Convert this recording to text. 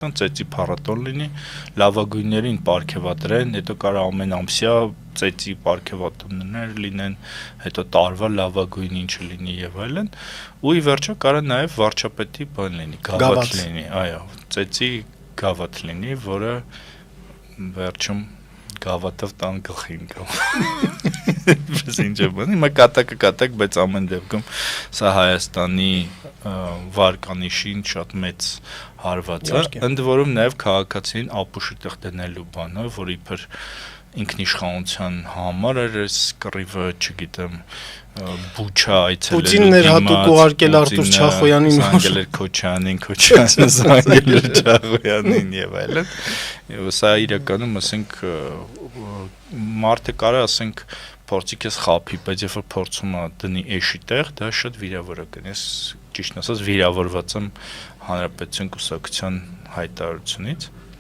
ծեծի փառատոն լինի, լավագույններին պարգևատրեն, հետո կարող ամեն ամսյա ծեծի պարգևատրություններ լինեն, հետո տարվա լավագույն ինչը լինի եւ այլն, ու ի վերջո կարող նաեւ վարչապետի բան լինի, գավաթ լինի, այո, ծեծի գավաթ լինի, որը վերջում գավաթով տան գլխին կամ պես ինչ է բան, հիմա կատակ, բայց ամեն դեպքում սա Հայաստանի վարկանիշին շատ մեծ հարված է, ընդ որում նաև քաղաքացին ապուշի տեղ դնելու բանը, որ իբր ինքնիշխանության համար էր այս կռիվը, չգիտեմ, Բուչա այցելելու Պուտինն էր հատուկ ուղարկել Արտուր Չախոյանին, զանգել էր Քոչանին զանգել էր Չախոյանին եւ այլն։ Սա իրականում, ասենք, մարդը կարող ասենք փորձի քեզ խափի, բայց երբ որ փորձում է դնի էշի տեղ, դա շատ վիրավորական է։ Ես ճիշտ ասած վիրավորված եմ Հանրապետություն կուսակցության հայտարարությունից։